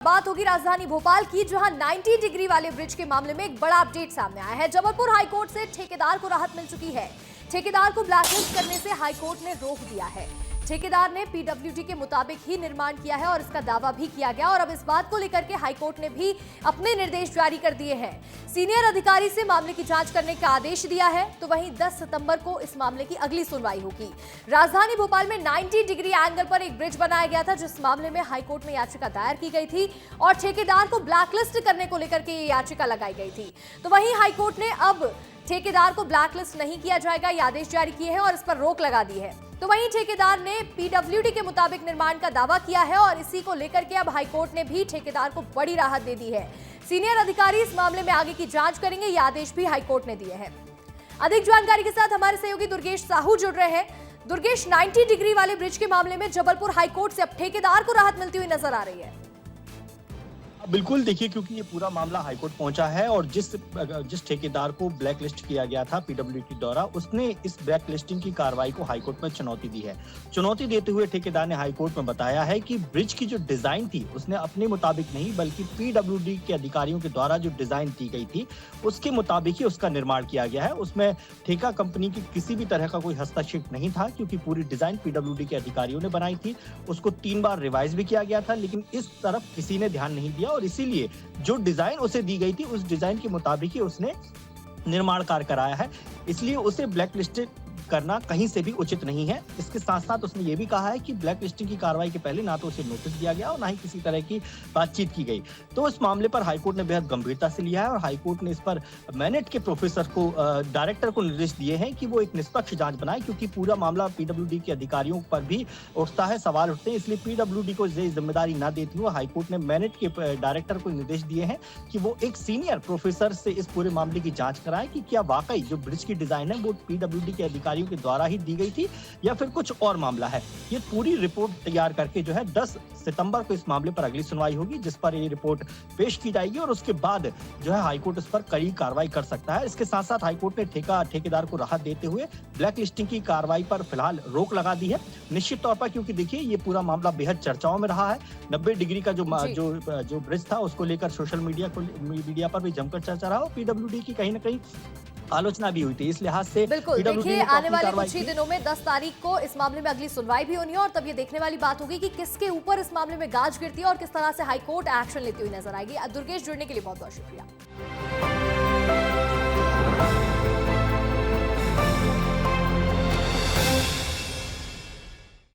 बात होगी राजधानी भोपाल की, जहां 90 डिग्री वाले ब्रिज के मामले में एक बड़ा अपडेट सामने आया है। जबलपुर हाईकोर्ट से ठेकेदार को राहत मिल चुकी है। ठेकेदार को ब्लैकलिस्ट करने से हाईकोर्ट ने रोक दिया है। ठेकेदार ने पीडब्ल्यूडी के मुताबिक ही निर्माण किया है और इसका दावा भी किया गया और अब इस बात को लेकर के हाईकोर्ट ने भी अपने निर्देश जारी कर दिए हैं। सीनियर अधिकारी से मामले की जांच करने का आदेश दिया है, तो वहीं 10 सितंबर को इस मामले की अगली सुनवाई होगी। राजधानी भोपाल में 90 डिग्री एंगल पर एक ब्रिज बनाया गया था, जिस मामले में हाईकोर्ट में याचिका दायर की गई थी और ठेकेदार को ब्लैकलिस्ट करने को लेकर के ये याचिका लगाई गई थी। तो वहीं हाईकोर्ट ने अब ठेकेदार को ब्लैकलिस्ट नहीं किया जाएगा, ये आदेश जारी किए हैं और इस पर रोक लगा दी है। तो वहीं ठेकेदार ने पीडब्ल्यूडी के मुताबिक निर्माण का दावा किया है और इसी को लेकर के अब हाईकोर्ट ने भी ठेकेदार को बड़ी राहत दे दी है। सीनियर अधिकारी इस मामले में आगे की जांच करेंगे, ये आदेश भी हाईकोर्ट ने दिए हैं। अधिक जानकारी के साथ हमारे सहयोगी दुर्गेश साहू जुड़ रहे हैं। दुर्गेश, 90 डिग्री वाले ब्रिज के मामले में जबलपुर हाईकोर्ट से अब ठेकेदार को राहत मिलती हुई नजर आ रही है। बिल्कुल, देखिए, क्योंकि ये पूरा मामला हाईकोर्ट पहुंचा है और जिस ठेकेदार को ब्लैक लिस्ट किया गया था पीडब्ल्यूडी द्वारा, उसने इस ब्लैक लिस्टिंग की कार्रवाई को हाईकोर्ट में चुनौती दी है। चुनौती देते हुए ठेकेदार ने हाईकोर्ट में बताया है कि ब्रिज की जो डिजाइन थी उसने अपने मुताबिक नहीं बल्कि पीडब्ल्यूडी के अधिकारियों के द्वारा जो डिजाइन दी गई थी उसके मुताबिक ही उसका निर्माण किया गया है। उसमें ठेका कंपनी की किसी भी तरह का कोई हस्तक्षेप नहीं था, क्योंकि पूरी डिजाइन पीडब्ल्यूडी के अधिकारियों ने बनाई थी। उसको 3 बार रिवाइज भी किया गया था, लेकिन इस तरफ किसी ने ध्यान नहीं दिया और इसीलिए जो डिजाइन उसे दी गई थी उस डिजाइन के मुताबिक ही उसने निर्माण कार्य कराया है। इसलिए उसे ब्लैक लिस्टेड करना कहीं से भी उचित नहीं है। इसके साथ साथ उसने ये भी कहा है कि ब्लैक लिस्टिंग की कार्रवाई के पहले ना तो उसे नोटिस दिया गया और ना ही किसी तरह की बातचीत की गई। तो इस मामले पर हाईकोर्ट ने बेहद गंभीरता से लिया है और हाईकोर्ट ने इस पर मैनेट के प्रोफेसर को डायरेक्टर को निर्देश दिए हैं कि वो एक निष्पक्ष जांच बनाए, क्योंकि पूरा मामला पीडब्ल्यूडी के अधिकारियों पर भी उठता है, सवाल उठते हैं। इसलिए पीडब्ल्यूडी को जिम्मेदारी न देते हुए हाईकोर्ट ने मैनेट के डायरेक्टर को निर्देश दिए हैं कि वो एक सीनियर प्रोफेसर से इस पूरे मामले की जांच कराएं कि क्या वाकई जो ब्रिज की डिजाइन है वो पीडब्ल्यूडी के अधिकारियों के द्वारा ही दी गई थी या फिर कुछ और मामला है। ये पूरी रिपोर्ट तैयार करके जो है 10 सितंबर को इस मामले पर अगली सुनवाई होगी, जिस पर ये रिपोर्ट पेश की जाएगी और उसके बाद जो है हाईकोर्ट इस पर कड़ी कार्रवाई कर सकता है। इसके साथ साथ हाईकोर्ट ने ठेकेदार को राहत देते हुए ब्लैक लिस्टिंग की कार्रवाई पर फिलहाल रोक लगा दी है, निश्चित तौर पर, क्योंकि देखिए ये पूरा मामला बेहद चर्चाओं में रहा है। 90 डिग्री का जो ब्रिज था उसको लेकर सोशल मीडिया पर भी जमकर चर्चा रहा और पीडब्ल्यूडी की कहीं ना कहीं आलोचना भी हुई थी। इस लिहाज से बिल्कुल, देखिए आने वाले कुछ ही दिनों में 10 तारीख को इस मामले में अगली सुनवाई भी होनी है और तब ये देखने वाली बात होगी कि किसके ऊपर इस मामले में गाज गिरती है और किस तरह से हाईकोर्ट एक्शन लेती हुई नजर आएगी। दुर्गेश, जुड़ने के लिए बहुत बहुत शुक्रिया।